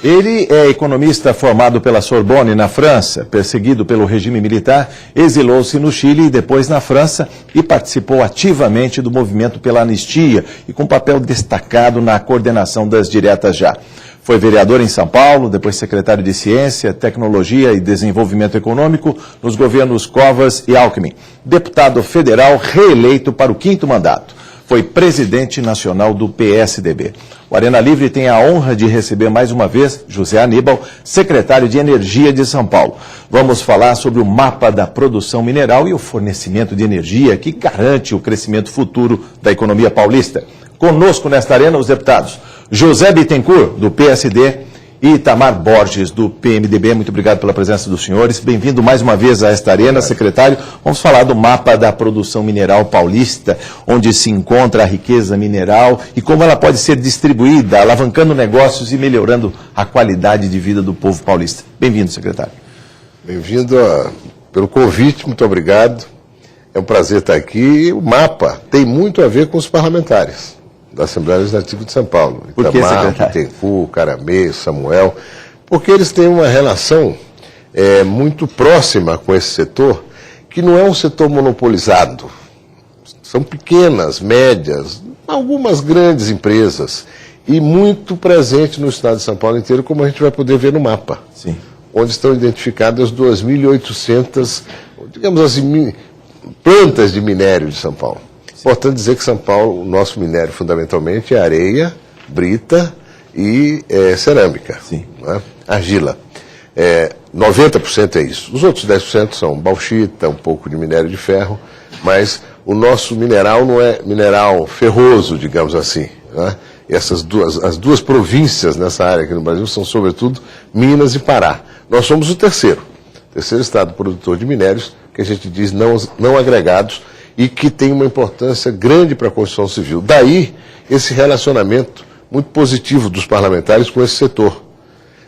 Ele é economista formado pela Sorbonne, na França, perseguido pelo regime militar, exilou-se no Chile e depois na França e participou ativamente do movimento pela anistia e com papel destacado na coordenação das diretas já. Foi vereador em São Paulo, depois secretário de Ciência, Tecnologia e Desenvolvimento Econômico nos governos Covas e Alckmin. Deputado federal reeleito para o 5º mandato. Foi presidente nacional do PSDB. O Arena Livre tem a honra de receber mais uma vez José Aníbal, secretário de Energia de São Paulo. Vamos falar sobre o mapa da produção mineral e o fornecimento de energia que garante o crescimento futuro da economia paulista. Conosco nesta arena os deputados José Bittencourt, do PSD, e Itamar Borges, do PMDB. Muito obrigado pela presença dos senhores. Bem-vindo mais uma vez a esta arena, secretário. Vamos falar do mapa da produção mineral paulista, onde se encontra a riqueza mineral e como ela pode ser distribuída, alavancando negócios e melhorando a qualidade de vida do povo paulista. Bem-vindo, secretário. Bem-vindo pelo convite, muito obrigado. É um prazer estar aqui. O mapa tem muito a ver com os parlamentares da Assembleia Legislativa de São Paulo. Por que, Itamar, secretário? Bittencourt, Caramê, Samuel, porque eles têm uma relação muito próxima com esse setor, que não é um setor monopolizado. São pequenas, médias, algumas grandes empresas, e muito presente no estado de São Paulo inteiro, como a gente vai poder ver no mapa. Sim. Onde estão identificadas 2.800, digamos assim, plantas de minério de São Paulo. Importante dizer que São Paulo, o nosso minério fundamentalmente é areia, brita e cerâmica, Sim. Né? Argila. 90% é isso. Os outros 10% são bauxita, um pouco de minério de ferro, mas o nosso mineral não é mineral ferroso, digamos assim. Né? E as duas províncias nessa área aqui no Brasil são, sobretudo, Minas e Pará. Nós somos o terceiro estado produtor de minérios, que a gente diz não agregados, e que tem uma importância grande para a construção civil. Daí, esse relacionamento muito positivo dos parlamentares com esse setor.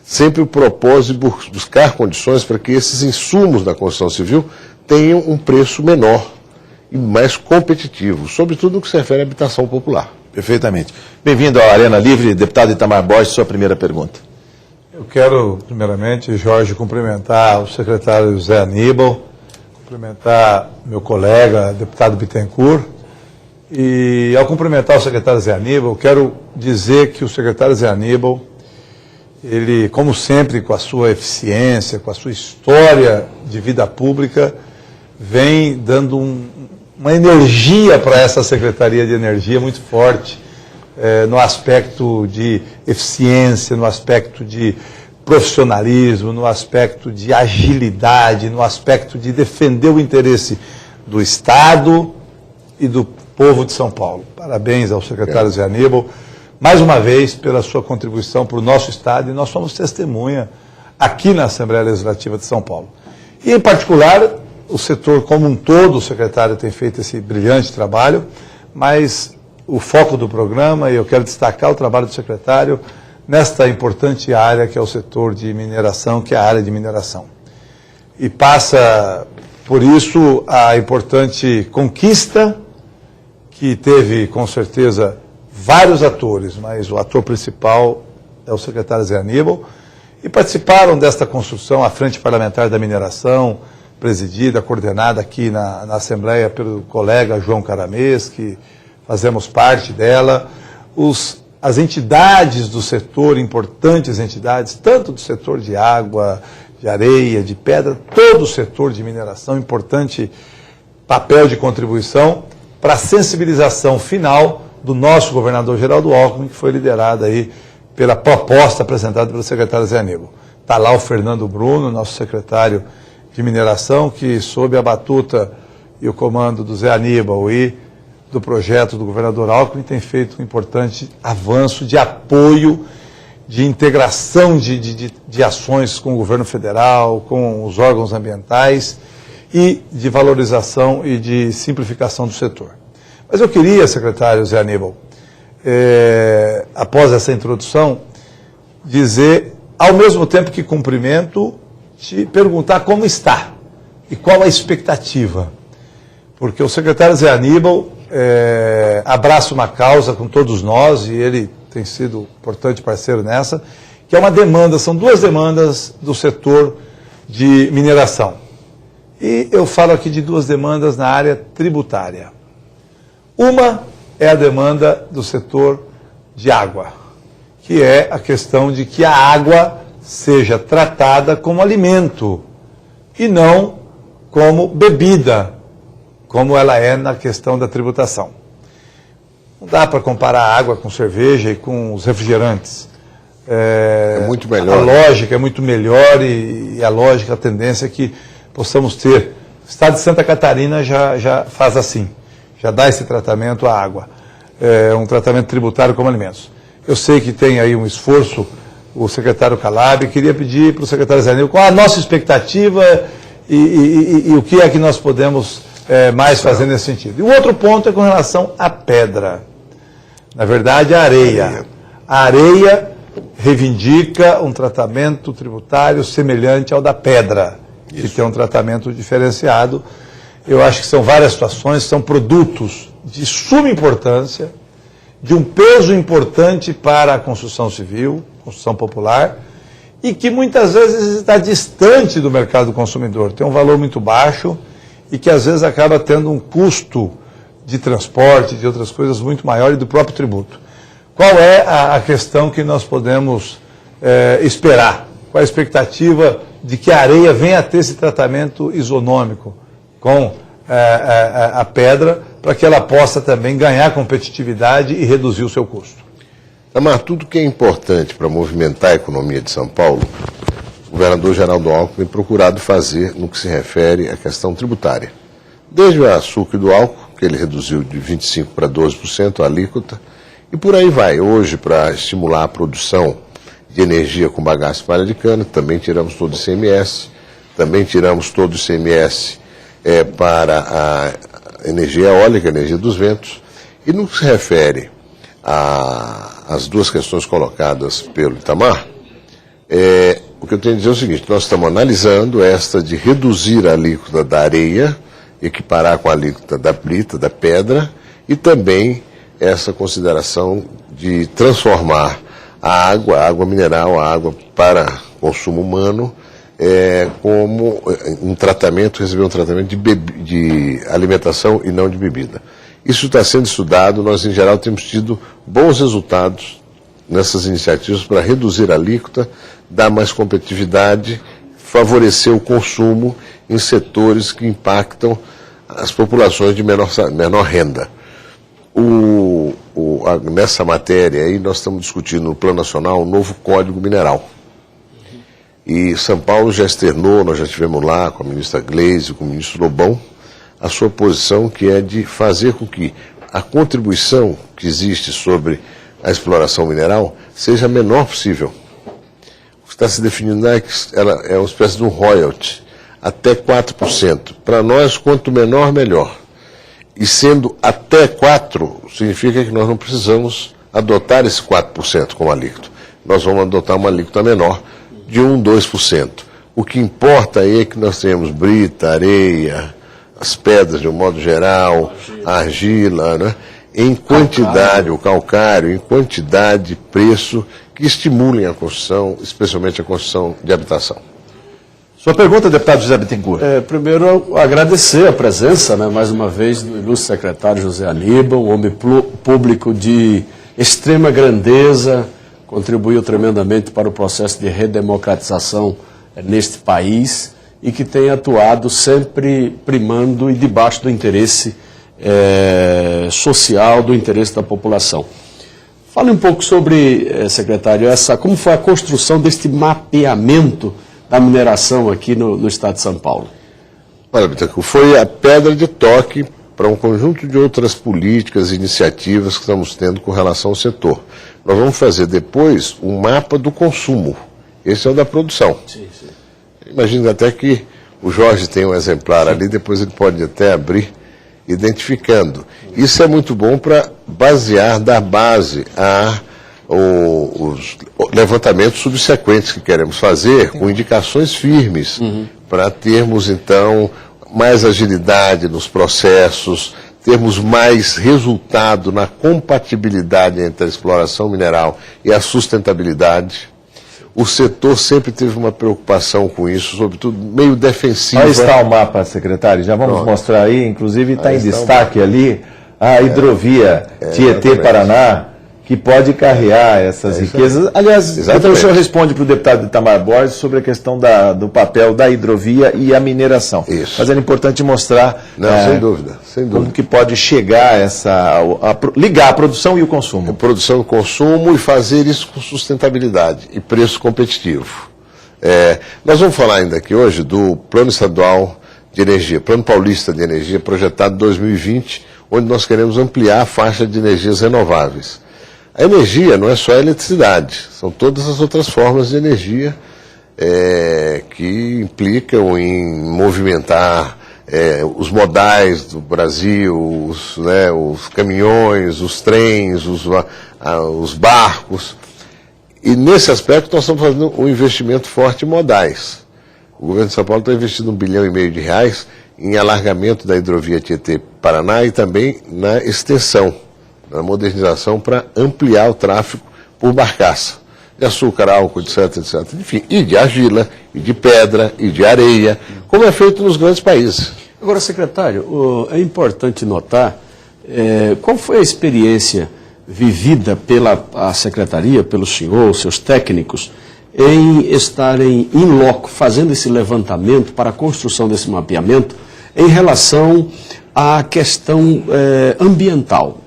Sempre o propósito de buscar condições para que esses insumos da construção civil tenham um preço menor e mais competitivo, sobretudo no que se refere à habitação popular. Perfeitamente. Bem-vindo ao Arena Livre, deputado Itamar Borges, sua primeira pergunta. Eu quero, primeiramente, Jorge, cumprimentar o secretário José Aníbal, cumprimentar meu colega, deputado Bittencourt, e ao cumprimentar o secretário Zé Aníbal, quero dizer que o secretário Zé Aníbal, ele, como sempre, com a sua eficiência, com a sua história de vida pública, vem dando uma energia para essa Secretaria de Energia muito forte, no aspecto de eficiência, no aspecto de profissionalismo, no aspecto de agilidade, no aspecto de defender o interesse do Estado e do povo de São Paulo. Parabéns ao secretário Zé Aníbal, mais uma vez, pela sua contribuição para o nosso Estado, e nós somos testemunha aqui na Assembleia Legislativa de São Paulo. E, em particular, o setor como um todo, o secretário tem feito esse brilhante trabalho, mas o foco do programa, e eu quero destacar o trabalho do secretário nesta importante área que é o setor de mineração, que é a área de mineração. E passa, por isso, a importante conquista que teve, com certeza, vários atores, mas o ator principal é o secretário Zé Aníbal, e participaram desta construção a Frente Parlamentar da Mineração, presidida, coordenada aqui na Assembleia pelo colega João Caramês, que fazemos parte dela, as entidades do setor, importantes entidades, tanto do setor de água, de areia, de pedra, todo o setor de mineração, importante papel de contribuição para a sensibilização final do nosso governador Geraldo Alckmin, que foi liderado aí pela proposta apresentada pelo secretário Zé Aníbal. Está lá o Fernando Bruno, nosso secretário de mineração, que sob a batuta e o comando do Zé Aníbal e do projeto do governador Alckmin tem feito um importante avanço de apoio, de integração de ações com o governo federal, com os órgãos ambientais e de valorização e de simplificação do setor. Mas eu queria, secretário Zé Aníbal, após essa introdução, dizer, ao mesmo tempo que cumprimento, te perguntar como está e qual a expectativa. Porque o secretário Zé Aníbal abraça uma causa com todos nós, e ele tem sido importante parceiro nessa, que é uma demanda, são duas demandas do setor de mineração. E eu falo aqui de duas demandas na área tributária. Uma é a demanda do setor de água, que é a questão de que a água seja tratada como alimento e não como bebida, como ela é na questão da tributação. Não dá para comparar a água com cerveja e com os refrigerantes. É muito melhor. A lógica é muito melhor e a lógica, a tendência é que possamos ter. O estado de Santa Catarina já faz assim, já dá esse tratamento à água, um tratamento tributário como alimentos. Eu sei que tem aí um esforço, o secretário Calab, queria pedir para o secretário Zé Aníbal qual a nossa expectativa e o que é que nós podemos mais fazer nesse sentido. E o outro ponto é com relação à pedra. Na verdade, a areia. A areia reivindica um tratamento tributário semelhante ao da pedra, que tem um tratamento diferenciado. Eu acho que são várias situações, são produtos de suma importância, de um peso importante para a construção civil, construção popular, e que muitas vezes está distante do mercado do consumidor, tem um valor muito baixo e que às vezes acaba tendo um custo de transporte, de outras coisas muito maior e do próprio tributo. Qual é a questão que nós podemos esperar? Qual a expectativa de que a areia venha a ter esse tratamento isonômico com a pedra, para que ela possa também ganhar competitividade e reduzir o seu custo? Itamar, tudo que é importante para movimentar a economia de São Paulo, o governador Geraldo Alckmin tem procurado fazer no que se refere à questão tributária. Desde o açúcar e do álcool, que ele reduziu de 25% para 12% a alíquota, e por aí vai. Hoje, para estimular a produção de energia com bagaço de palha de cana, também tiramos todo o ICMS, também tiramos todo o ICMS para a energia eólica, a energia dos ventos. E no que se refere às duas questões colocadas pelo Itamar, o que eu tenho a dizer é o seguinte: nós estamos analisando esta de reduzir a alíquota da areia, equiparar com a alíquota da brita, da pedra, e também essa consideração de transformar a água mineral, a água para consumo humano, como um tratamento, receber um tratamento de alimentação e não de bebida. Isso está sendo estudado, nós em geral temos tido bons resultados nessas iniciativas para reduzir a alíquota, dar mais competitividade, favorecer o consumo em setores que impactam as populações de menor renda. Nessa matéria aí nós estamos discutindo no Plano Nacional um novo Código Mineral. E São Paulo já externou, nós já estivemos lá com a ministra Gleisi, com o ministro Lobão, a sua posição, que é de fazer com que a contribuição que existe sobre a exploração mineral seja a menor possível. O que está se definindo é que ela é uma espécie de um royalty, até 4%. Para nós, quanto menor, melhor. E sendo até 4%, significa que nós não precisamos adotar esse 4% como alíquota. Nós vamos adotar uma alíquota menor de 1%, 2%. O que importa aí é que nós tenhamos brita, areia, as pedras de um modo geral, a argila, né? Em quantidade, o calcário, em quantidade e preço que estimulem a construção, especialmente a construção de habitação. Sua pergunta, deputado José Bittencourt. Primeiro, agradecer a presença, mais uma vez, do ilustre secretário José Aníbal, um homem público de extrema grandeza, contribuiu tremendamente para o processo de redemocratização neste país e que tem atuado sempre primando e debaixo do interesse social, do interesse da população. Fale um pouco sobre, secretário, como foi a construção deste mapeamento da mineração aqui no estado de São Paulo. Olha, Bittencourt, foi a pedra de toque para um conjunto de outras políticas e iniciativas que estamos tendo com relação ao setor. Nós vamos fazer depois um mapa do consumo. Esse é o da produção. Sim, sim. Imagino até que o Jorge tem um exemplar ali, depois ele pode até abrir, identificando. Isso é muito bom para dar base os levantamentos subsequentes que queremos fazer, com indicações firmes, para termos, então, mais agilidade nos processos, termos mais resultado na compatibilidade entre a exploração mineral e a sustentabilidade. o setor sempre teve uma preocupação com isso, sobretudo meio defensiva. Aí está o mapa, secretário, já vamos mostrar aí, inclusive está em destaque ali a hidrovia Tietê-Paraná, que pode carregar essas riquezas. Aliás, então o senhor responde para o deputado Itamar Borges sobre a questão do papel da hidrovia e a mineração. Isso. Mas era importante mostrar Sem dúvida. como que pode chegar ligar a produção e o consumo. Produção e consumo e fazer isso com sustentabilidade e preço competitivo. Nós vamos falar ainda aqui hoje do Plano Estadual de Energia, Plano Paulista de Energia, projetado em 2020, onde nós queremos ampliar a faixa de energias renováveis. A energia não é só a eletricidade, são todas as outras formas de energia que implicam em movimentar os modais do Brasil, os caminhões, os trens, os barcos. E nesse aspecto nós estamos fazendo um investimento forte em modais. O governo de São Paulo está investindo R$1,5 bilhão em alargamento da hidrovia Tietê-Paraná e também na extensão, na modernização para ampliar o tráfego por barcaça, de açúcar, álcool, etc, etc. Enfim, e de argila, e de pedra, e de areia, como é feito nos grandes países. Agora, secretário, é importante notar qual foi a experiência vivida pela secretaria, pelo senhor, seus técnicos, em estarem in loco, fazendo esse levantamento para a construção desse mapeamento em relação à questão ambiental.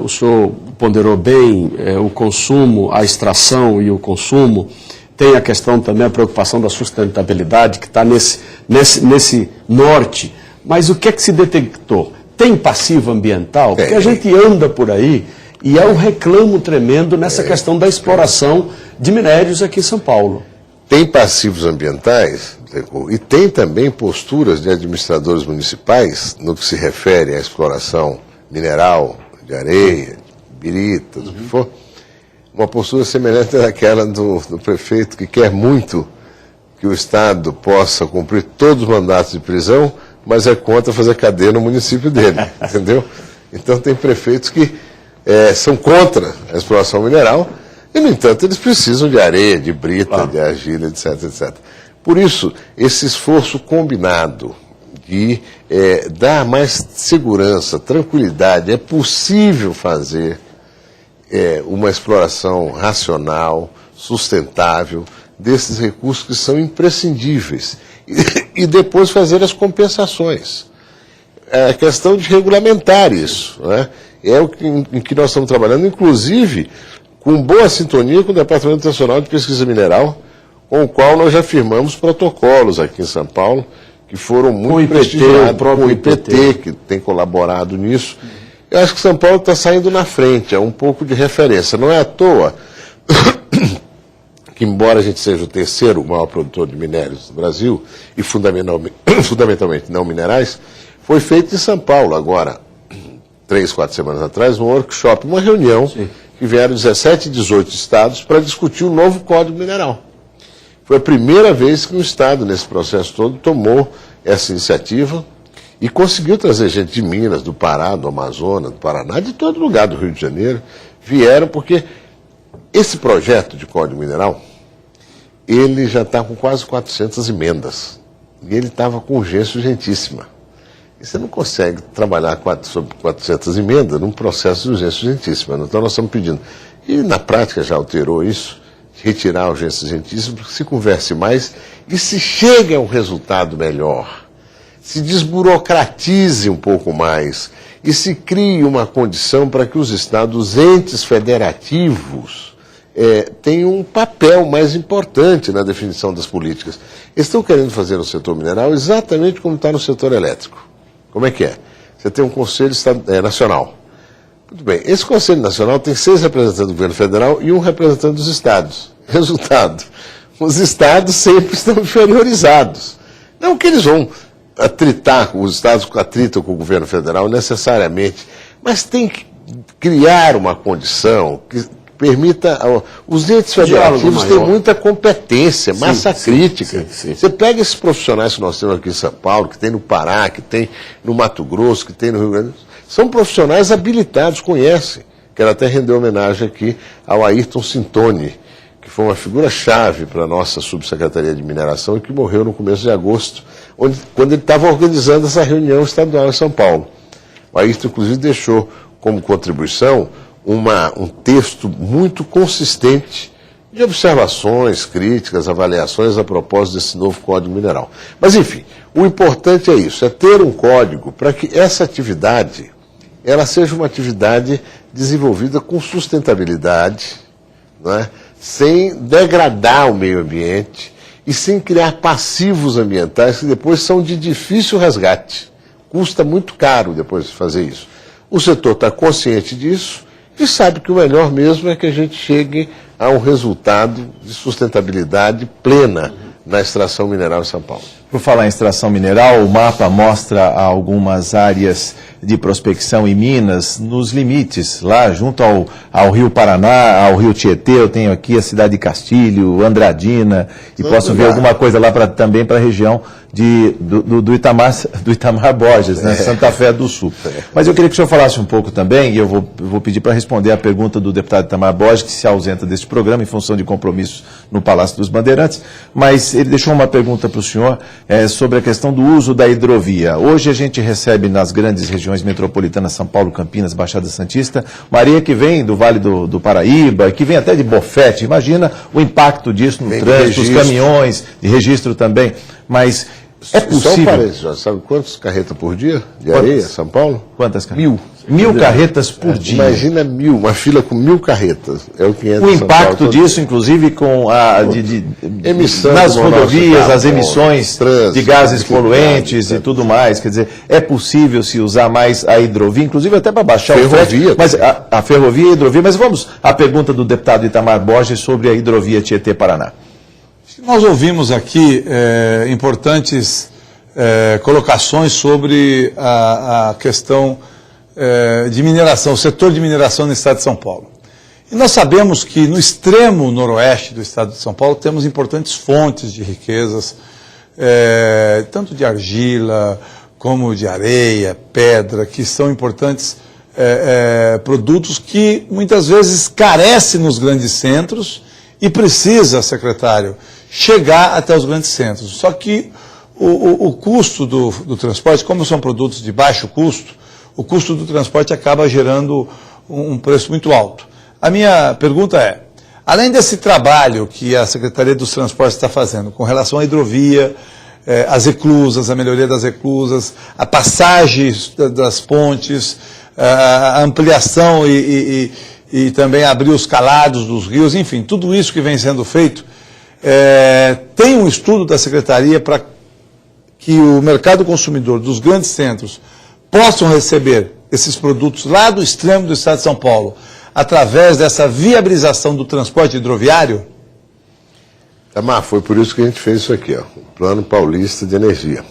O senhor ponderou bem o consumo, a extração e o consumo. Tem a questão também, a preocupação da sustentabilidade, que está nesse norte. Mas o que é que se detectou? Tem passivo ambiental? Porque a gente anda por aí e há um reclamo tremendo nessa questão da exploração de minérios aqui em São Paulo. Tem passivos ambientais e tem também posturas de administradores municipais no que se refere à exploração mineral, de areia, de birita, do que for, uma postura semelhante àquela do prefeito que quer muito que o Estado possa cumprir todos os mandatos de prisão, mas é contra fazer cadeia no município dele, entendeu? Então tem prefeitos que são contra a exploração mineral e, no entanto, eles precisam de areia, de brita, de argila, etc, etc. Por isso, esse esforço combinado de dar mais segurança, tranquilidade, é possível fazer uma exploração racional, sustentável, desses recursos que são imprescindíveis. E depois fazer as compensações. É a questão de regulamentar isso. Né? É o em que nós estamos trabalhando, inclusive com boa sintonia com o Departamento Nacional de Pesquisa Mineral, com o qual nós já firmamos protocolos aqui em São Paulo, que foram muito prestigiados, com o IPT, que tem colaborado nisso. Eu acho que São Paulo está saindo na frente, é um pouco de referência. Não é à toa que, embora a gente seja o terceiro maior produtor de minérios do Brasil, e fundamentalmente não minerais, foi feito em São Paulo agora, 3, 4 semanas atrás, um workshop, uma reunião, que vieram 17 e 18 estados para discutir o novo Código Mineral. Foi a primeira vez que um estado, nesse processo todo, tomou essa iniciativa e conseguiu trazer gente de Minas, do Pará, do Amazonas, do Paraná, de todo lugar do Rio de Janeiro, vieram porque esse projeto de Código Mineral, ele já está com quase 400 emendas. E ele estava com urgência urgentíssima. E você não consegue trabalhar sobre 400 emendas num processo de urgência urgentíssima. Então nós estamos pedindo. E na prática já alterou isso, retirar a urgência urgentíssima, para que se converse mais e se chegue a um resultado melhor. Se desburocratize um pouco mais e se crie uma condição para que os estados, entes federativos, tenham um papel mais importante na definição das políticas. Eles estão querendo fazer no setor mineral exatamente como está no setor elétrico. Como é que é? Você tem um Conselho Nacional. Muito bem, esse Conselho Nacional tem 6 representantes do governo federal e 1 representante dos estados. Resultado, os estados sempre estão inferiorizados. Não que eles vão atritar, os estados atritam com o governo federal necessariamente, mas tem que criar uma condição que permita... Os entes federativos têm muita competência, massa crítica. Você pega esses profissionais que nós temos aqui em São Paulo, que tem no Pará, que tem no Mato Grosso, que tem no Rio Grande do Sul, são profissionais habilitados, conhecem. Quero até render homenagem aqui ao Ayrton Sintoni, que que foi uma figura-chave para a nossa subsecretaria de mineração e que morreu no começo de agosto, quando ele estava organizando essa reunião estadual em São Paulo. O Ayrton, inclusive, deixou como contribuição um texto muito consistente de observações, críticas, avaliações a propósito desse novo Código Mineral. Mas, enfim, o importante é isso, é ter um código para que essa atividade ela seja uma atividade desenvolvida com sustentabilidade, não é? Sem degradar o meio ambiente e sem criar passivos ambientais que depois são de difícil resgate. Custa muito caro depois de fazer isso. O setor está consciente disso e sabe que o melhor mesmo é que a gente chegue a um resultado de sustentabilidade plena na extração mineral em São Paulo. Por falar em extração mineral, o mapa mostra algumas áreas de prospecção em Minas nos limites, lá junto ao Rio Paraná, ao Rio Tietê. Eu tenho aqui a cidade de Castilho, Andradina, e posso ver alguma coisa lá também para a região do Itamar Borges, né? Santa Fé do Sul. Mas eu queria que o senhor falasse um pouco também, e eu vou pedir para responder a pergunta do deputado Itamar Borges, que se ausenta deste programa em função de compromissos no Palácio dos Bandeirantes, mas ele deixou uma pergunta para o senhor sobre a questão do uso da hidrovia. Hoje a gente recebe nas grandes regiões metropolitanas, São Paulo, Campinas, Baixada Santista, uma areia que vem do Vale do Paraíba, que vem até de Bofete. Imagina o impacto disso no trânsito, os caminhões, de registro também. Mas é possível... Só um parênteses, já sabe quantas carretas por dia de areia, São Paulo? Quantas carretas? 1.000 carretas por dia. Imagina 1.000, uma fila com 1.000 carretas. É o que entra o em São impacto Paulo, disso, inclusive, com a emissão nas rodovias, carro, as emissões trânsito, de gases poluentes e tudo mais. Quer dizer, é possível se usar mais a hidrovia, inclusive até para baixar ferrovia, o frete. Mas a ferrovia e a hidrovia. Mas vamos à pergunta do deputado Itamar Borges sobre a hidrovia Tietê-Paraná. Nós ouvimos aqui importantes colocações sobre a questão de mineração, o setor de mineração no estado de São Paulo. E nós sabemos que no extremo noroeste do estado de São Paulo temos importantes fontes de riquezas, tanto de argila como de areia, pedra, que são importantes produtos que muitas vezes carecem nos grandes centros e precisa, secretário, chegar até os grandes centros. Só que o custo do transporte, como são produtos de baixo custo, o custo do transporte acaba gerando um preço muito alto. A minha pergunta é, além desse trabalho que a Secretaria dos Transportes está fazendo com relação à hidrovia, as eclusas, a melhoria das eclusas, a passagem das pontes, a ampliação e também abrir os calados dos rios, enfim, tudo isso que vem sendo feito, tem um estudo da Secretaria para que o mercado consumidor dos grandes centros possam receber esses produtos lá do extremo do estado de São Paulo, através dessa viabilização do transporte hidroviário? Tamar, foi por isso que a gente fez isso aqui, ó, o Plano Paulista de Energia.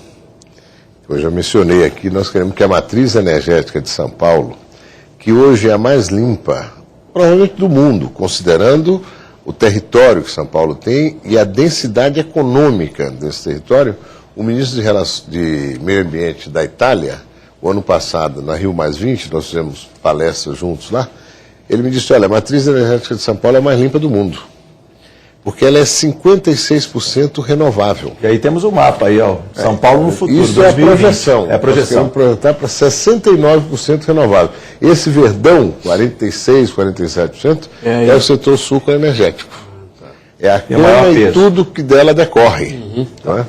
Eu já mencionei aqui, nós queremos que a matriz energética de São Paulo, que hoje é a mais limpa, provavelmente do mundo, considerando o território que São Paulo tem e a densidade econômica desse território. O ministro de Meio Ambiente da Itália, o ano passado, na Rio +20, nós fizemos palestras juntos lá, ele me disse, olha, a matriz energética de São Paulo é a mais limpa do mundo, porque ela é 56% renovável. E aí temos o mapa aí, ó, São Paulo no futuro, Isso 2020. é a projeção. É a projeção. Nós queremos projetar para 69% renovável. Esse verdão, 46%, 47%, é o setor sul-energético. É a cana e tudo que dela decorre. Não é?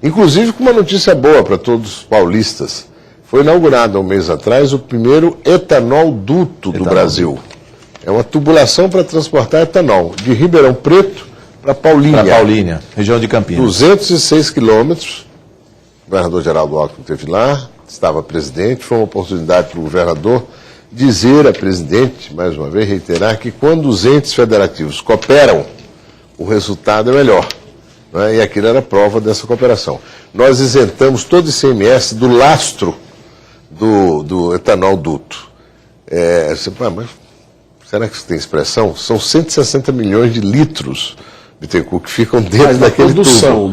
Inclusive com uma notícia boa para todos os paulistas. Foi inaugurado há um mês atrás o primeiro etanol duto do Brasil. É uma tubulação para transportar etanol de Ribeirão Preto para Paulínia. Para Paulínia, região de Campinas. 206 quilômetros. O governador Geraldo Alckmin esteve lá, estava presidente. Foi uma oportunidade para o governador dizer a presidente, mais uma vez, reiterar que quando os entes federativos cooperam, o resultado é melhor. E aquilo era prova dessa cooperação. Nós isentamos todo o ICMS do lastro do etanol duto. Mas será que isso tem expressão? São 160 milhões de litros, Bittencourt, que ficam dentro daquele tubo. Mas a produção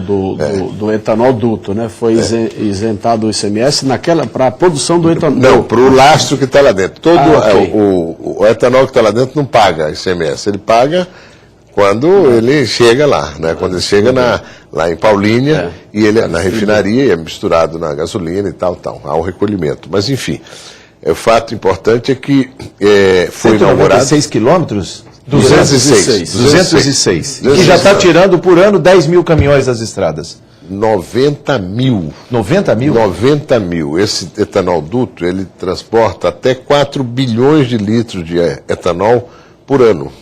do etanol duto, né, foi isentado o ICMS para a produção do etanol. Não, para o lastro que está lá dentro. O etanol que está lá dentro não paga ICMS, ele paga Quando ele chega lá, né? Quando ele chega lá em Paulínia, e ele na refinaria, e é misturado na gasolina e tal. Há um recolhimento. Mas, enfim, o fato importante é que foi inaugurado... 196 quilômetros? 206. Que já está tirando por ano 10 mil caminhões das estradas. 90 mil. 90 mil? 90 mil. Esse etanol duto, ele transporta até 4 bilhões de litros de etanol por ano.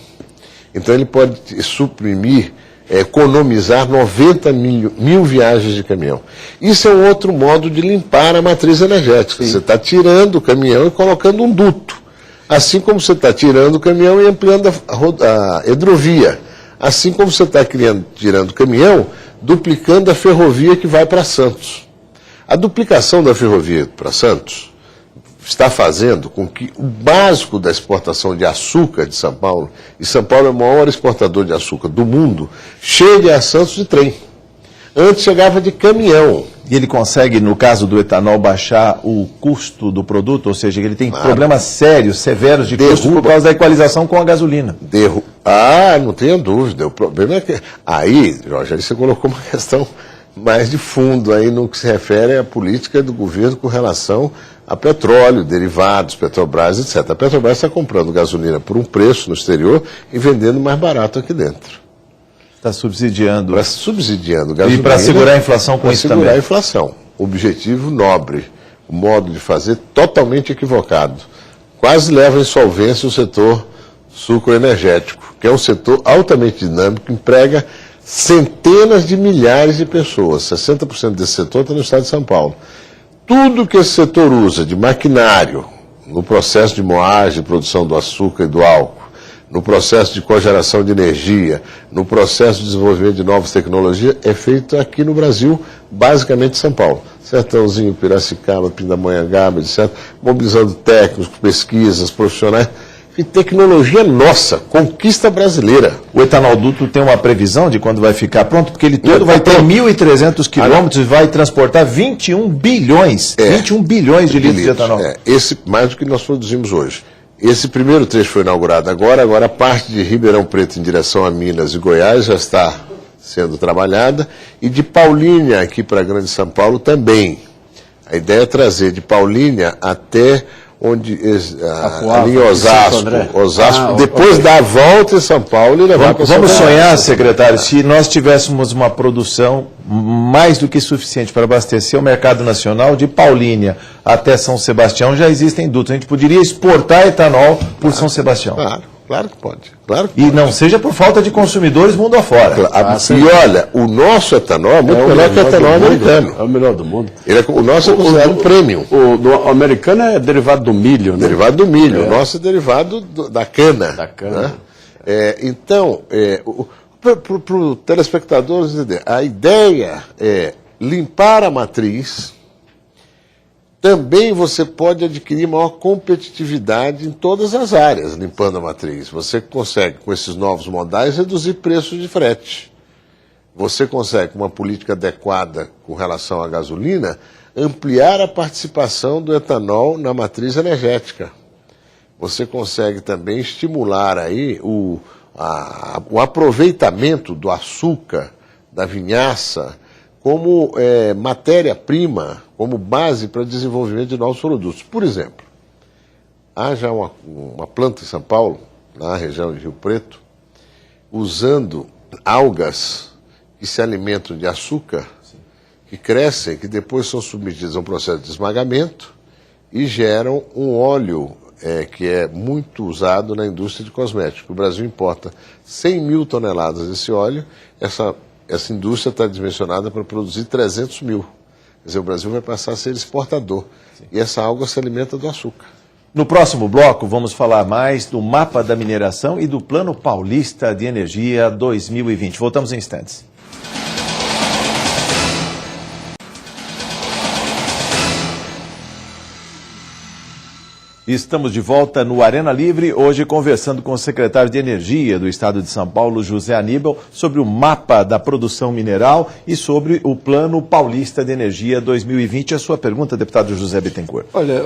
Então ele pode suprimir, economizar 90 mil viagens de caminhão. Isso é um outro modo de limpar a matriz energética. Sim. Você está tirando o caminhão e colocando um duto. Assim como você está tirando o caminhão e ampliando a hidrovia. Assim como você está tirando o caminhão, duplicando a ferrovia que vai para Santos. A duplicação da ferrovia para Santos está fazendo com que o básico da exportação de açúcar de São Paulo, e São Paulo é o maior exportador de açúcar do mundo, chegue a Santos de trem. Antes chegava de caminhão. E ele consegue, no caso do etanol, baixar o custo do produto? Ou seja, ele tem problemas sérios, severos de custo por causa da equalização com a gasolina. Não tenha dúvida. O problema é que... Aí, Jorge, aí você colocou uma questão mais de fundo aí no que se refere à política do governo com relação a petróleo, derivados, Petrobras, etc. A Petrobras está comprando gasolina por um preço no exterior e vendendo mais barato aqui dentro. Está subsidiando. Para subsidiando gasolina. E para segurar a inflação com isso também. Para segurar a inflação. Objetivo nobre. O modo de fazer totalmente equivocado. Quase leva à insolvência o setor sucroenergético, que é um setor altamente dinâmico, emprega centenas de milhares de pessoas. 60% desse setor está no estado de São Paulo. Tudo que esse setor usa de maquinário, no processo de moagem, produção do açúcar e do álcool, no processo de cogeração de energia, no processo de desenvolvimento de novas tecnologias, é feito aqui no Brasil, basicamente em São Paulo. Sertãozinho, Piracicaba, Pindamonhangaba, etc. Mobilizando técnicos, pesquisas, profissionais. E tecnologia nossa, conquista brasileira. O etanol duto tem uma previsão de quando vai ficar pronto? Porque ele todo vai ter 1.300 quilômetros e vai transportar 21 bilhões. 21 bilhões de litros de etanol. Esse mais do que nós produzimos hoje. Esse primeiro trecho foi inaugurado agora a parte de Ribeirão Preto em direção a Minas e Goiás já está sendo trabalhada, e de Paulínia aqui para a Grande São Paulo também. A ideia é trazer de Paulínia até onde ali em Osasco, depois dar a volta em São Paulo e levar para São Paulo. Vamos sonhar, secretário, se nós tivéssemos uma produção mais do que suficiente para abastecer o mercado nacional de Paulínia até São Sebastião, já existem dutos. A gente poderia exportar etanol por São Sebastião. Claro que pode. E não seja por falta de consumidores mundo afora. E olha, o nosso etanol é muito melhor que o etanol americano. É o melhor do mundo. O nosso é considerado premium. O americano é derivado do milho, né? Derivado do milho. O nosso é derivado da cana. Da cana. Né? Então, para o telespectador entender, a ideia é limpar a matriz. Também você pode adquirir maior competitividade em todas as áreas, limpando a matriz. Você consegue, com esses novos modais, reduzir preços de frete. Você consegue, com uma política adequada com relação à gasolina, ampliar a participação do etanol na matriz energética. Você consegue também estimular aí o aproveitamento do açúcar, da vinhaça, como matéria-prima, como base para desenvolvimento de novos produtos. Por exemplo, há já uma planta em São Paulo, na região de Rio Preto, usando algas que se alimentam de açúcar, que crescem, que depois são submetidas a um processo de esmagamento e geram um óleo que é muito usado na indústria de cosméticos. O Brasil importa 100 mil toneladas desse óleo, essa indústria está dimensionada para produzir 300 mil. Quer dizer, o Brasil vai passar a ser exportador. Sim. E essa alga se alimenta do açúcar. No próximo bloco, vamos falar mais do mapa da mineração e do Plano Paulista de Energia 2020. Voltamos em instantes. Estamos de volta no Arena Livre, hoje conversando com o secretário de Energia do Estado de São Paulo, José Aníbal, sobre o mapa da produção mineral e sobre o Plano Paulista de Energia 2020. A sua pergunta, deputado José Bittencourt. Olha,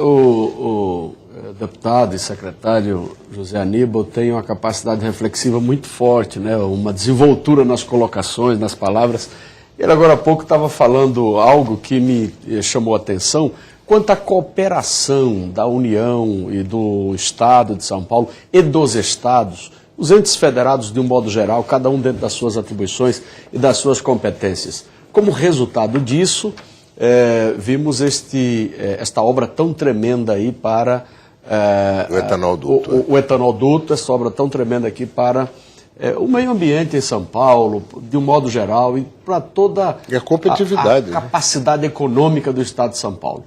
deputado e secretário José Aníbal tem uma capacidade reflexiva muito forte, né? Uma desenvoltura nas colocações, nas palavras. Ele agora há pouco estava falando algo que me chamou a atenção quanto à cooperação da União e do Estado de São Paulo e dos estados, os entes federados de um modo geral, cada um dentro das suas atribuições e das suas competências. Como resultado disso, vimos esta obra tão tremenda aí para... o etanolduto. O etanolduto, essa obra tão tremenda aqui para o meio ambiente em São Paulo, de um modo geral, e para toda a competitividade, a capacidade econômica do Estado de São Paulo.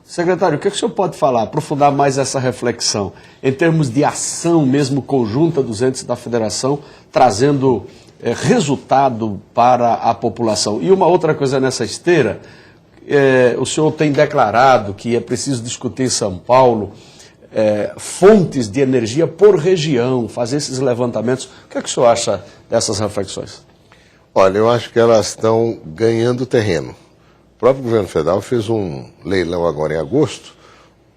Secretário, o que o senhor pode falar, aprofundar mais essa reflexão, em termos de ação mesmo conjunta dos entes da federação, trazendo resultado para a população? E uma outra coisa nessa esteira, o senhor tem declarado que é preciso discutir em São Paulo fontes de energia por região, fazer esses levantamentos. O que o senhor acha dessas reflexões? Olha, eu acho que elas estão ganhando terreno. O próprio governo federal fez um leilão agora em agosto,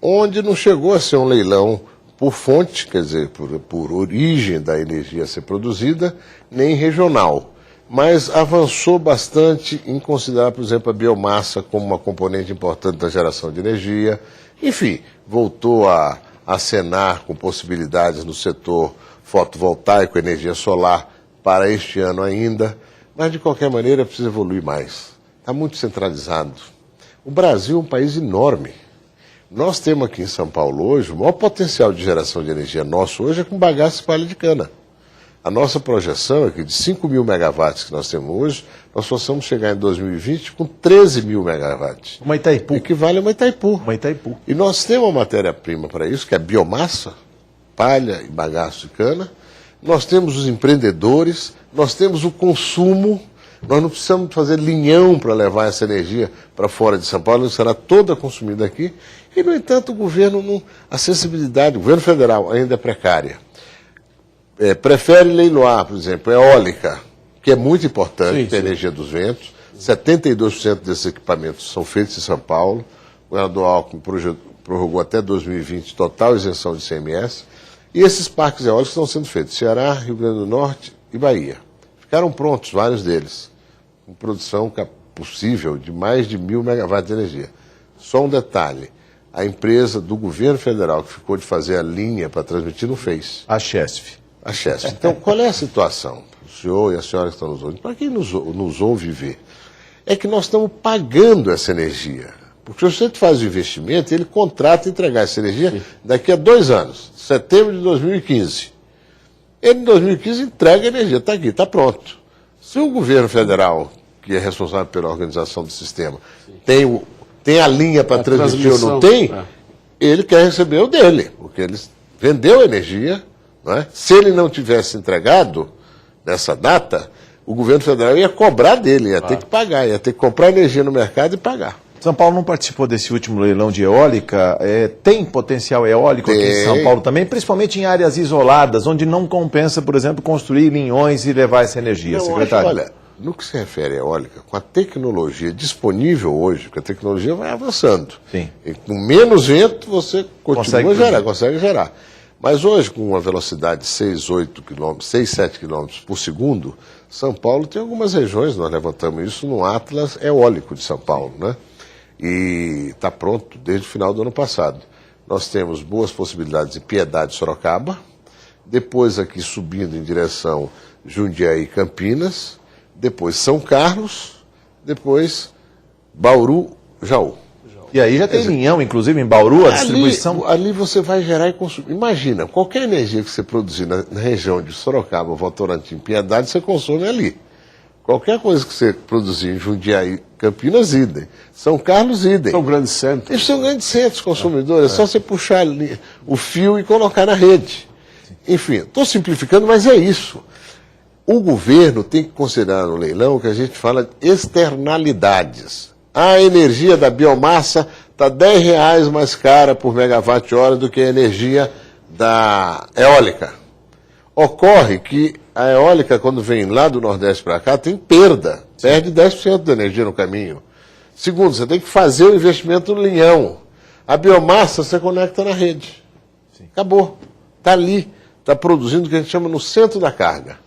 onde não chegou a ser um leilão por fonte, quer dizer, por origem da energia a ser produzida, nem regional. Mas avançou bastante em considerar, por exemplo, a biomassa como uma componente importante da geração de energia. Enfim, voltou a acenar com possibilidades no setor fotovoltaico, energia solar, para este ano ainda. Mas, de qualquer maneira, precisa evoluir mais. Está muito centralizado. O Brasil é um país enorme. Nós temos aqui em São Paulo hoje, o maior potencial de geração de energia nosso hoje é com bagaço e palha de cana. A nossa projeção é que de 5 mil megawatts que nós temos hoje, nós possamos chegar em 2020 com 13 mil megawatts. Uma Itaipu. Equivale a uma Itaipu. Uma Itaipu. E nós temos uma matéria-prima para isso, que é biomassa, palha e bagaço de cana. Nós temos os empreendedores, nós temos o consumo. Nós não precisamos fazer linhão para levar essa energia para fora de São Paulo, ela será toda consumida aqui. E, no entanto, o governo, a sensibilidade, o governo federal ainda é precária. Prefere leiloar, por exemplo, eólica, que é muito importante para a energia dos ventos. 72% desses equipamentos são feitos em São Paulo. O governador Alckmin prorrogou até 2020 total isenção de ICMS. E esses parques eólicos estão sendo feitos em Ceará, Rio Grande do Norte e Bahia. Ficaram prontos, vários deles, com produção possível de mais de 1.000 megawatts de energia. Só um detalhe, a empresa do governo federal que ficou de fazer a linha para transmitir não fez. A Chesf. A Chesf. Então, qual é a situação? O senhor e a senhora que estão nos ouvindo, para quem nos ouve ver, é que nós estamos pagando essa energia. Porque se você faz o investimento, ele contrata entregar essa energia daqui a 2 anos, setembro de 2015. Ele, em 2015, entrega a energia, está aqui, está pronto. Se o governo federal, que é responsável pela organização do sistema, tem a linha para transmitir ou não tem, ele quer receber o dele, porque ele vendeu a energia, não é? Se ele não tivesse entregado nessa data, o governo federal ia cobrar dele, ia ter que pagar, ia ter que comprar energia no mercado e pagar. São Paulo não participou desse último leilão de eólica. Tem potencial eólico aqui em São Paulo também, principalmente em áreas isoladas, onde não compensa, por exemplo, construir linhões e levar essa energia, secretário? Olha, no que se refere à eólica, com a tecnologia disponível hoje, porque a tecnologia vai avançando. Sim. E com menos vento você consegue gerar. Mas hoje, com uma velocidade de 6, 7 km por segundo, São Paulo tem algumas regiões, nós levantamos isso no Atlas Eólico de São Paulo, né? E está pronto desde o final do ano passado. Nós temos boas possibilidades de Piedade e Sorocaba, depois aqui subindo em direção Jundiaí e Campinas, depois São Carlos, depois Bauru, Jaú. E aí já tem linhão, inclusive, em Bauru, a distribuição... Ali você vai gerar e consumir. Imagina, qualquer energia que você produzir na região de Sorocaba, Votorantim, Piedade, você consome ali. Qualquer coisa que você produzir em Jundiaí, Campinas, idem. São Carlos, idem. São grandes centros. Eles são grandes centros consumidores. É só você puxar o fio e colocar na rede. Enfim, estou simplificando, mas é isso. O governo tem que considerar no leilão que a gente fala de externalidades. A energia da biomassa está R$10 mais cara por megawatt-hora do que a energia da eólica. Ocorre que a eólica, quando vem lá do Nordeste para cá, tem perda. Perde 10% da energia no caminho. Segundo, você tem que fazer o investimento no linhão. A biomassa você conecta na rede. Acabou. Está ali. Está produzindo o que a gente chama no centro da carga.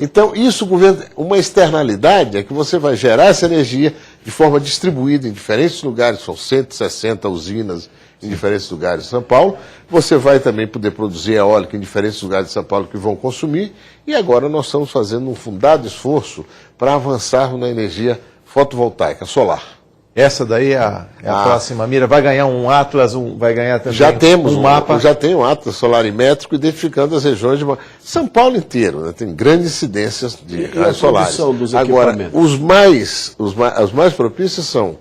Então, isso, governo, uma externalidade é que você vai gerar essa energia de forma distribuída em diferentes lugares, são 160 usinas em diferentes lugares de São Paulo. Você vai também poder produzir eólica em diferentes lugares de São Paulo que vão consumir. E agora nós estamos fazendo um fundado esforço para avançar na energia fotovoltaica, solar. Essa daí é a próxima mira. Vai ganhar um Atlas, vai ganhar também já temos um mapa. Já tem um Atlas solarimétrico identificando as regiões de São Paulo inteiro, né? Tem grandes incidências de raios solares. Dos agora, os mais propícios são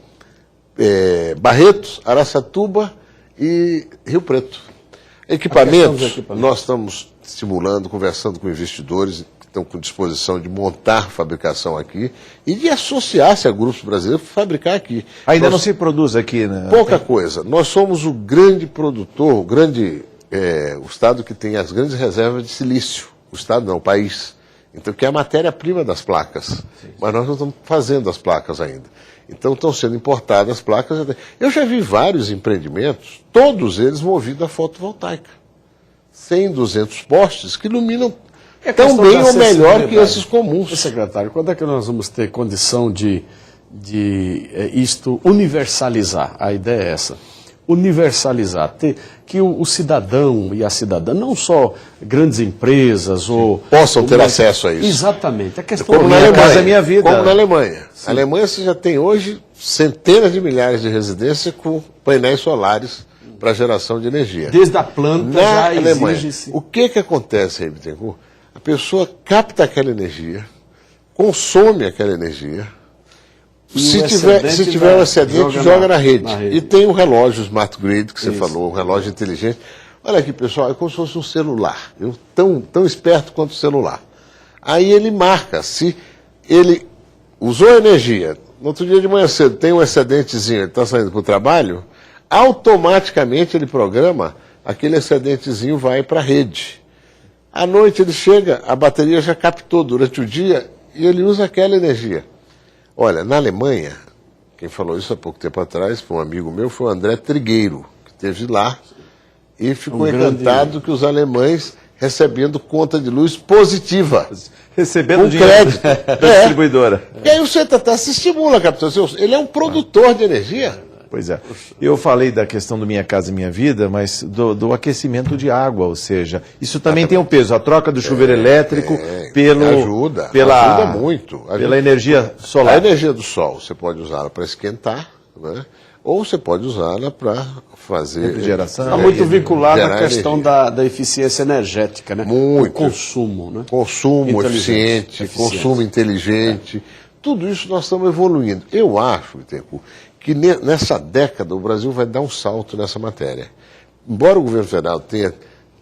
Barretos, Araçatuba e Rio Preto. Equipamentos, nós estamos estimulando, conversando com investidores que estão com disposição de montar fabricação aqui e de associar-se a grupos brasileiros para fabricar aqui. Ainda não se produz aqui, né? Pouca coisa. Nós somos o grande produtor, o estado que tem as grandes reservas de silício. O estado não, o país. Então, que é a matéria-prima das placas. Sim. Mas nós não estamos fazendo as placas ainda. Então, estão sendo importadas placas. Eu já vi vários empreendimentos, todos eles movidos a fotovoltaica. 100, 200 postes que iluminam tão bem ou melhor que esses comuns. Secretário, quando é que nós vamos ter condição de isto universalizar? A ideia é essa. Universalizar, que o cidadão e a cidadã, não só grandes empresas ou... possam ter acesso a isso. Exatamente. A questão como na Alemanha, Casa é Minha Vida. Como na Alemanha. Sim. A Alemanha você já tem hoje centenas de milhares de residências com painéis solares para geração de energia. Desde a planta já Alemanha. Exige-se. O que acontece aí, Bittencourt? A pessoa capta aquela energia, consome aquela energia, se tiver um excedente, joga na rede. E tem o relógio Smart Grid, que você falou, o relógio inteligente. Olha aqui, pessoal, é como se fosse um celular, tão esperto quanto o celular. Aí ele marca, se ele usou energia, no outro dia de manhã cedo tem um excedentezinho, ele está saindo para o trabalho, automaticamente ele programa, aquele excedentezinho vai para a rede. À noite ele chega, a bateria já captou durante o dia e ele usa aquela energia. Olha, na Alemanha, quem falou isso há pouco tempo atrás, foi um amigo meu, foi o André Trigueiro, que esteve lá e ficou encantado que os alemães recebendo conta de luz positiva. Recebendo com dinheiro crédito da distribuidora. E aí você se estimula a captação. Ele é um produtor de energia. Pois é. Eu falei da questão do Minha Casa Minha Vida, mas do aquecimento de água, ou seja, isso também tem um peso. A troca do chuveiro elétrico ajuda muito. Pela energia solar. A energia do sol, você pode usá-la para esquentar, né? Ou você pode usá-la para fazer... refrigeração. Está muito vinculado à questão da eficiência energética, né? Muito. O consumo, né? Consumo eficiente, consumo inteligente. Tudo isso nós estamos evoluindo. Eu acho, Bittencourt, que nessa década o Brasil vai dar um salto nessa matéria. Embora o governo federal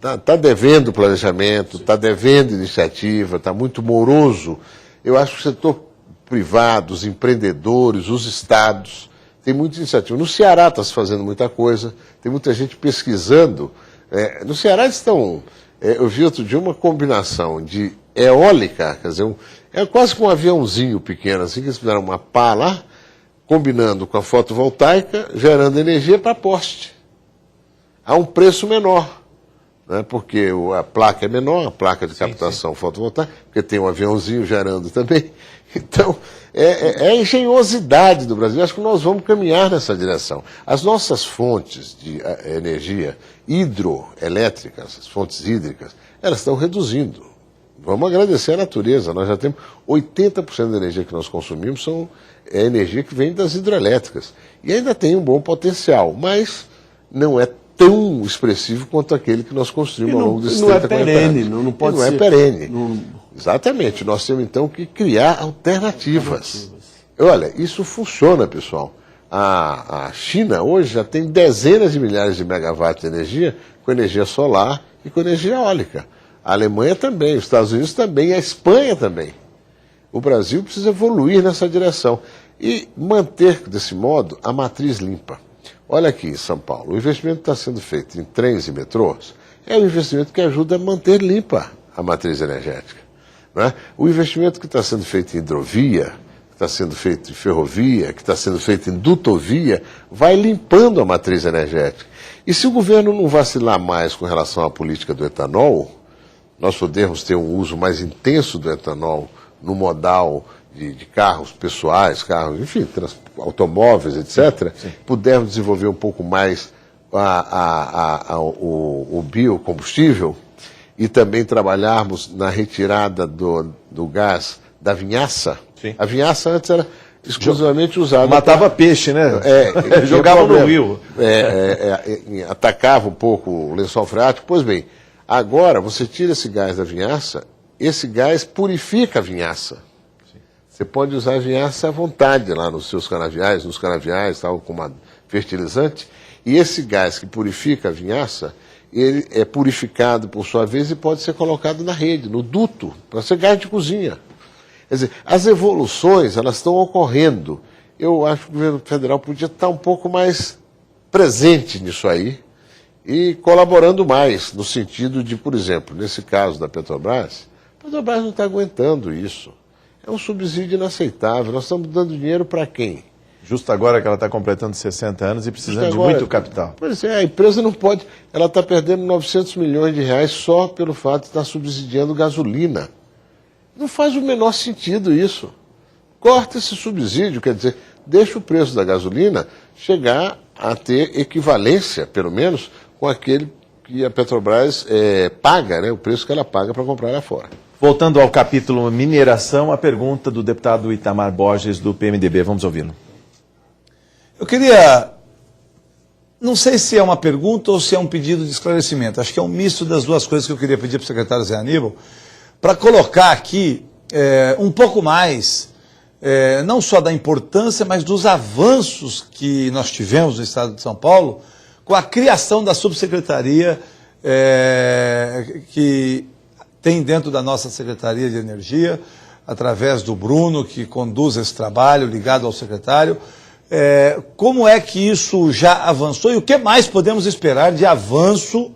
está devendo planejamento, está devendo iniciativa, está muito moroso, eu acho que o setor privado, os empreendedores, os estados, tem muita iniciativa. No Ceará está se fazendo muita coisa, tem muita gente pesquisando. No Ceará estão... eu vi outro dia uma combinação de eólica, quer dizer, é quase que um aviãozinho pequeno, assim, que eles fizeram uma pá lá, combinando com a fotovoltaica, gerando energia para poste. A um preço menor, né? Porque a placa é menor, a placa de captação fotovoltaica, porque tem um aviãozinho gerando também. Então, é a engenhosidade do Brasil. Acho que nós vamos caminhar nessa direção. As nossas fontes de energia hidroelétricas, as fontes hídricas, elas estão reduzindo. Vamos agradecer a natureza. Nós já temos 80% da energia que nós consumimos é energia que vem das hidrelétricas. E ainda tem um bom potencial, mas não é tão expressivo quanto aquele que nós construímos ao longo desses 30, 40 anos. Não pode ser. Não é perene. Exatamente. Nós temos, então, que criar alternativas. Olha, isso funciona, pessoal. A China hoje já tem dezenas de milhares de megawatts de energia com energia solar e com energia eólica. A Alemanha também, os Estados Unidos também, a Espanha também. O Brasil precisa evoluir nessa direção e manter, desse modo, a matriz limpa. Olha aqui em São Paulo, o investimento que está sendo feito em trens e metrôs é um investimento que ajuda a manter limpa a matriz energética. Não é? O investimento que está sendo feito em hidrovia, está sendo feito em ferrovia, que está sendo feito em dutovia, vai limpando a matriz energética. E se o governo não vacilar mais com relação à política do etanol, nós podemos ter um uso mais intenso do etanol no modal de carros pessoais, carros, enfim, automóveis, etc., pudermos desenvolver um pouco mais o biocombustível e também trabalharmos na retirada do gás da vinhaça. Sim. A vinhaça antes era exclusivamente usada... Matava peixe, né? Jogava no rio. Atacava um pouco o lençol freático. Pois bem, agora você tira esse gás da vinhaça, esse gás purifica a vinhaça. Você pode usar a vinhaça à vontade lá nos canaviais, tal, como fertilizante, e esse gás que purifica a vinhaça, ele é purificado por sua vez e pode ser colocado na rede, no duto, para ser gás de cozinha. Quer dizer, as evoluções, elas estão ocorrendo. Eu acho que o governo federal podia estar um pouco mais presente nisso aí e colaborando mais, no sentido de, por exemplo, nesse caso da Petrobras, a Petrobras não está aguentando isso. É um subsídio inaceitável. Nós estamos dando dinheiro para quem? Justo agora que ela está completando 60 anos e precisando de muito capital. Pois é, a empresa não pode... Ela está perdendo 900 milhões de reais só pelo fato de estar subsidiando gasolina. Não faz o menor sentido isso. Corta esse subsídio, quer dizer, deixa o preço da gasolina chegar a ter equivalência, pelo menos, com aquele que a Petrobras paga, né, o preço que ela paga para comprar lá fora. Voltando ao capítulo mineração, a pergunta do deputado Itamar Borges, do PMDB. Vamos ouvi-lo. Eu queria, não sei se é uma pergunta ou se é um pedido de esclarecimento, acho que é um misto das duas coisas que eu queria pedir para o secretário Zé Aníbal, para colocar aqui um pouco mais, não só da importância, mas dos avanços que nós tivemos no estado de São Paulo, com a criação da subsecretaria que tem dentro da nossa Secretaria de Energia, através do Bruno, que conduz esse trabalho, ligado ao secretário. Como é que isso já avançou e o que mais podemos esperar de avanço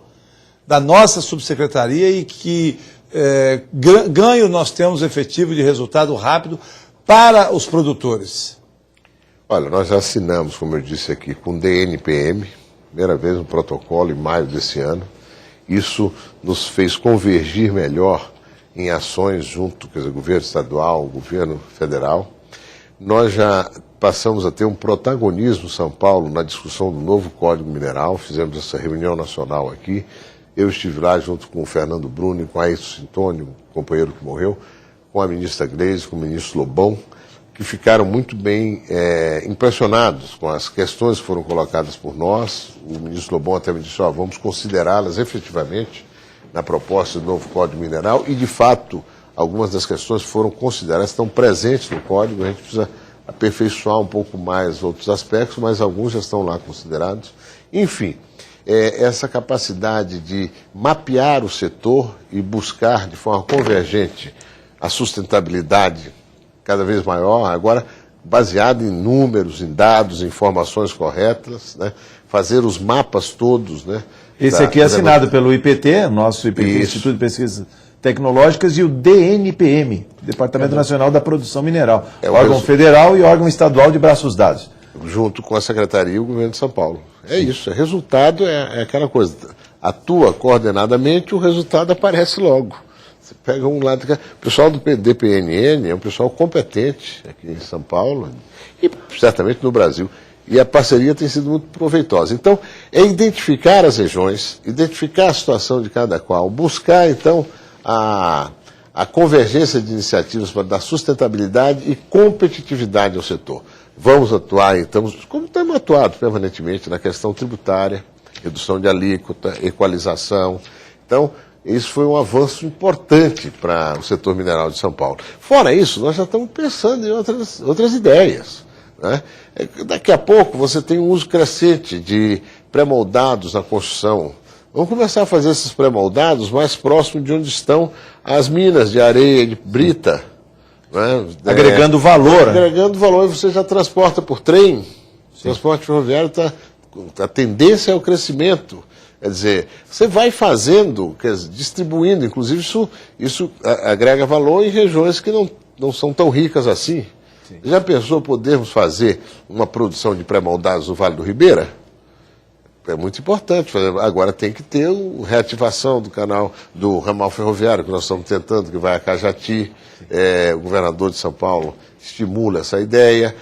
da nossa subsecretaria e que ganho nós temos efetivo de resultado rápido para os produtores? Olha, nós já assinamos, como eu disse aqui, com o DNPM, primeira vez um protocolo em maio desse ano. Isso nos fez convergir melhor em ações junto, quer dizer, governo estadual, governo federal. Nós já passamos a ter um protagonismo em São Paulo na discussão do novo Código Mineral, fizemos essa reunião nacional aqui. Eu estive lá junto com o Fernando Bruno e com a Ailton Sintônio, companheiro que morreu, com a ministra Gleisi, com o ministro Lobão, que ficaram muito bem impressionados com as questões que foram colocadas por nós. O ministro Lobão até me disse, vamos considerá-las efetivamente na proposta do novo Código Mineral e, de fato, algumas das questões foram consideradas, estão presentes no Código, a gente precisa aperfeiçoar um pouco mais outros aspectos, mas alguns já estão lá considerados. Enfim, essa capacidade de mapear o setor e buscar de forma convergente a sustentabilidade cada vez maior, agora baseado em números, em dados, em informações corretas, né? Fazer os mapas todos. Né? Esse aqui é assinado pelo IPT, nosso IPT, Instituto de Pesquisas Tecnológicas, e o DNPM, Departamento Nacional da Produção Mineral, órgão federal e órgão estadual de braços dados. Junto com a Secretaria e o Governo de São Paulo. É isso, resultado é aquela coisa, atua coordenadamente, o resultado aparece logo. Você pega um lado, o pessoal do DPNN é um pessoal competente aqui em São Paulo e certamente no Brasil. E a parceria tem sido muito proveitosa. Então, é identificar as regiões, identificar a situação de cada qual, buscar, então, a convergência de iniciativas para dar sustentabilidade e competitividade ao setor. Vamos atuar, então, como temos atuado permanentemente na questão tributária, redução de alíquota, equalização. Então, isso foi um avanço importante para o setor mineral de São Paulo. Fora isso, nós já estamos pensando em outras ideias. Né? Daqui a pouco você tem um uso crescente de pré-moldados na construção. Vamos começar a fazer esses pré-moldados mais próximos de onde estão as minas de areia, de brita. Né? Agregando valor. Agregando valor, e você já transporta por trem. O transporte ferroviário a tendência é o crescimento. Quer dizer, você vai fazendo, distribuindo, inclusive isso agrega valor em regiões que não são tão ricas assim. Já pensou podermos fazer uma produção de pré-moldados no Vale do Ribeira? É muito importante. Agora tem que ter a reativação do canal, do ramal ferroviário que nós estamos tentando, que vai a Cajati. O governador de São Paulo estimula essa ideia.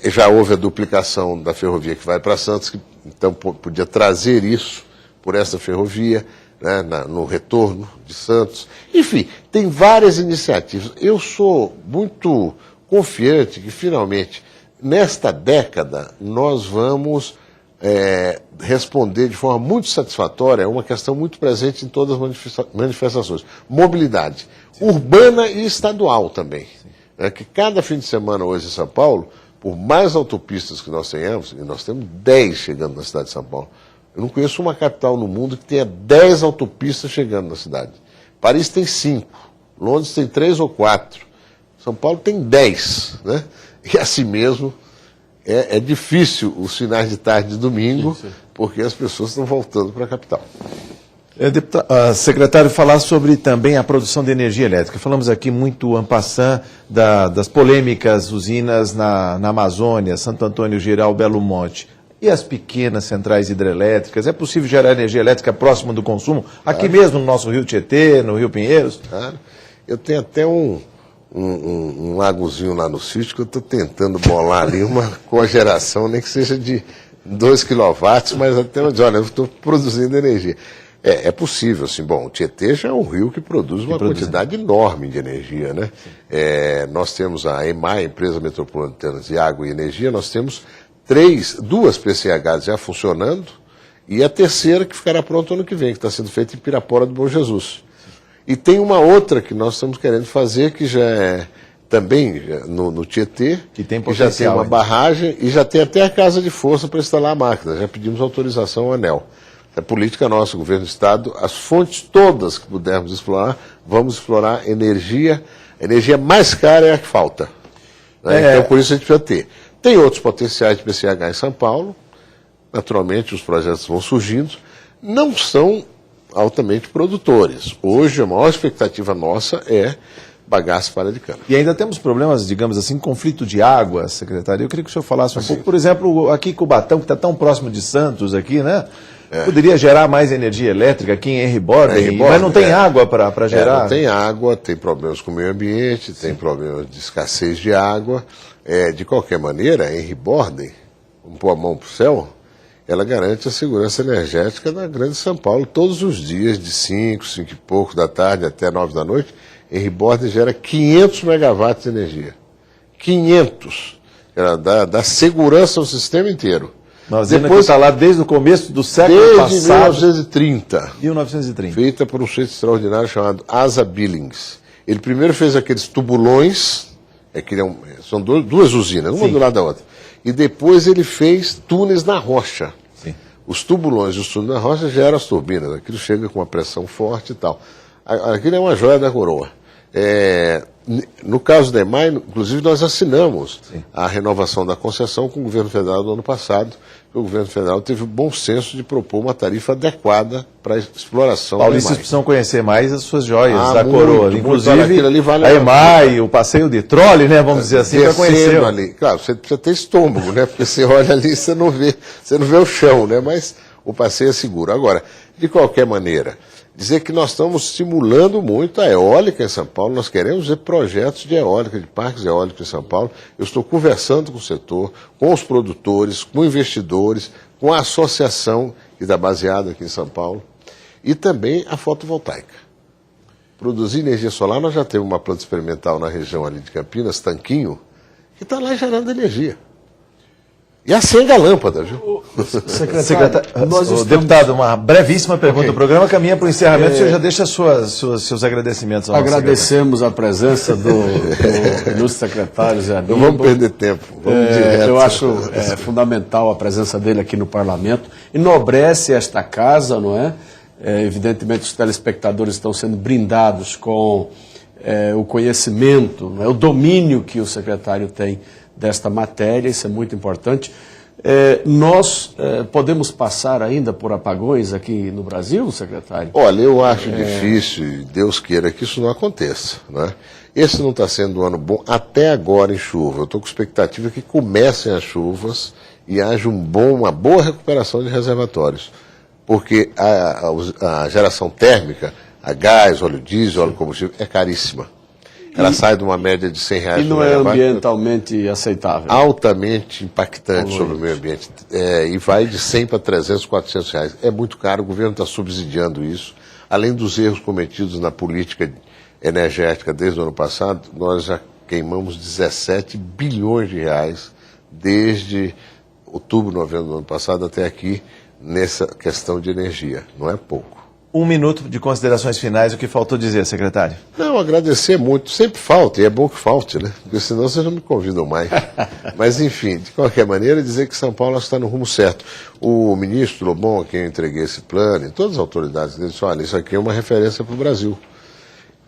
Já houve a duplicação da ferrovia que vai para Santos, que então podia trazer isso por essa ferrovia, né, no retorno de Santos. Enfim, tem várias iniciativas. Eu sou muito confiante que, finalmente, nesta década, nós vamos responder de forma muito satisfatória a uma questão muito presente em todas as manifestações. Mobilidade urbana e estadual também. Que cada fim de semana hoje em São Paulo, por mais autopistas que nós tenhamos, e nós temos 10 chegando na cidade de São Paulo, eu não conheço uma capital no mundo que tenha 10 autopistas chegando na cidade. Paris tem 5, Londres tem 3 ou 4, São Paulo tem 10, né? E assim mesmo é difícil os finais de tarde de domingo, porque as pessoas estão voltando para a capital. Secretário, falar sobre também a produção de energia elétrica. Falamos aqui muito en passant das polêmicas usinas na Amazônia, Santo Antônio Geral, Belo Monte. E as pequenas centrais hidrelétricas? É possível gerar energia elétrica próxima do consumo? Aqui mesmo no nosso Rio Tietê, no Rio Pinheiros? Claro. Eu tenho até um lagozinho lá no sítio que eu estou tentando bolar ali uma cogeração, nem que seja de 2 kW, mas até onde, olha, eu estou produzindo energia. É possível, assim, bom, o Tietê já é um rio que produz uma quantidade enorme de energia, né? Nós temos a EMAI, Empresa Metropolitana de Água e Energia, nós temos 2 PCHs já funcionando e a terceira que ficará pronta ano que vem, que está sendo feita em Pirapora do Bom Jesus. E tem uma outra que nós estamos querendo fazer, que já é também no Tietê, que tem já tem uma barragem e já tem até a casa de força para instalar a máquina, já pedimos autorização ao ANEL. É política nossa, governo do Estado, as fontes todas que pudermos explorar, vamos explorar energia. A energia mais cara é a que falta. Né? Então, por isso a gente precisa ter. Tem outros potenciais de PCH em São Paulo, naturalmente os projetos vão surgindo, não são altamente produtores. Hoje a maior expectativa nossa é bagaço para de cana. E ainda temos problemas, digamos assim, conflito de água, secretário. Eu queria que o senhor falasse um pouco, por exemplo, aqui em Cubatão, que está tão próximo de Santos aqui, né? Poderia gerar mais energia elétrica aqui em Henry Borden, mas não tem água para gerar? Não tem água, tem problemas com o meio ambiente, tem problemas de escassez de água. De qualquer maneira, Henry Borden, vamos pôr a mão para o céu, ela garante a segurança energética da Grande São Paulo todos os dias, de 5 e pouco da tarde até 9 da noite. Henry Borden gera 500 megawatts de energia. 500. Ela dá segurança ao sistema inteiro. Nós depois está lá desde o começo do século passado. Desde 1930. 1930. Feita por um sujeito extraordinário chamado Asa Billings. Ele primeiro fez aqueles tubulões, são 2 usinas, uma do lado da outra. E depois ele fez túneis na rocha. Sim. Os tubulões e os túneis na rocha geram as turbinas. Aquilo chega com uma pressão forte e tal. Aquilo é uma joia da coroa. No caso da EMAI, inclusive, nós assinamos a renovação da concessão com o governo federal no ano passado. O governo federal teve o bom senso de propor uma tarifa adequada para a exploração da EMAI. Paulistas precisam conhecer mais as suas joias da coroa. Inclusive, ali vale a EMAI, o passeio de trole, né, vamos dizer assim, para conhecer. Ali. Claro, você precisa ter estômago, né? Porque você olha ali e você não vê o chão, né? Mas o passeio é seguro. Agora, de qualquer maneira, dizer que nós estamos estimulando muito a eólica em São Paulo, nós queremos ver projetos de eólica, de parques eólicos em São Paulo. Eu estou conversando com o setor, com os produtores, com investidores, com a associação que está baseada aqui em São Paulo, e também a fotovoltaica. Produzir energia solar, nós já temos uma planta experimental na região ali de Campinas, Tanquinho, que está lá gerando energia. E acende a lâmpada, viu? Deputado, uma brevíssima pergunta. O programa caminha para o encerramento. O senhor já deixa seus agradecimentos ao Agradecemos a presença do ilustre secretário Zé Aníbal. Não vamos perder tempo. Vamos direto. Eu acho fundamental a presença dele aqui no Parlamento. Enobrece esta casa, não é? Evidentemente, os telespectadores estão sendo brindados com o conhecimento, não é? O domínio que o secretário tem desta matéria, isso é muito importante. Nós podemos passar ainda por apagões aqui no Brasil, secretário? Olha, eu acho difícil, e Deus queira que isso não aconteça, né? Esse não está sendo um ano bom até agora em chuva. Eu estou com expectativa que comecem as chuvas e haja uma boa recuperação de reservatórios. Porque a geração térmica, a gás, óleo diesel, óleo combustível, é caríssima. Ela sai de uma média de R$100 E não é ambientalmente aceitável. Altamente impactante sobre o meio ambiente. E vai de 100 para 300, R$400. É muito caro, o governo está subsidiando isso. Além dos erros cometidos na política energética desde o ano passado, nós já queimamos 17 bilhões de reais desde outubro, novembro do ano passado até aqui nessa questão de energia. Não é pouco. 1 minuto de considerações finais, o que faltou dizer, secretário? Não, agradecer muito. Sempre falta, e é bom que falte, né? Porque senão vocês não me convidam mais. Mas, enfim, de qualquer maneira, dizer que São Paulo está no rumo certo. O ministro Lobão, a quem eu entreguei esse plano, e todas as autoridades dele, disseram, olha, isso aqui é uma referência para o Brasil.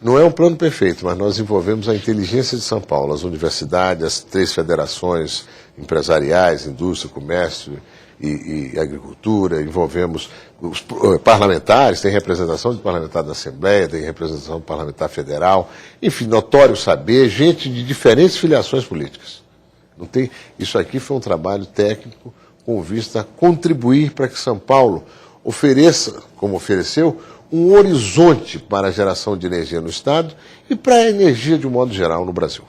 Não é um plano perfeito, mas nós envolvemos a inteligência de São Paulo, as universidades, as 3 federações empresariais, indústria, comércio e agricultura, envolvemos os parlamentares, tem representação de parlamentar da Assembleia, tem representação do parlamentar federal, enfim, notório saber, gente de diferentes filiações políticas. Não tem, isso aqui foi um trabalho técnico com vista a contribuir para que São Paulo ofereça, como ofereceu, um horizonte para a geração de energia no Estado e para a energia de um modo geral no Brasil.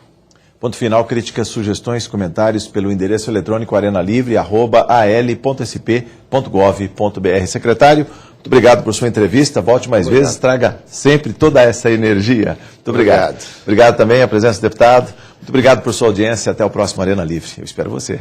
Ponto final, críticas, sugestões, comentários pelo endereço eletrônico arenalivre@al.sp.gov.br. Secretário, muito obrigado por sua entrevista. Volte mais vezes, traga sempre toda essa energia. Muito obrigado. Obrigado também à presença do deputado. Muito obrigado por sua audiência. Até o próximo Arena Livre. Eu espero você.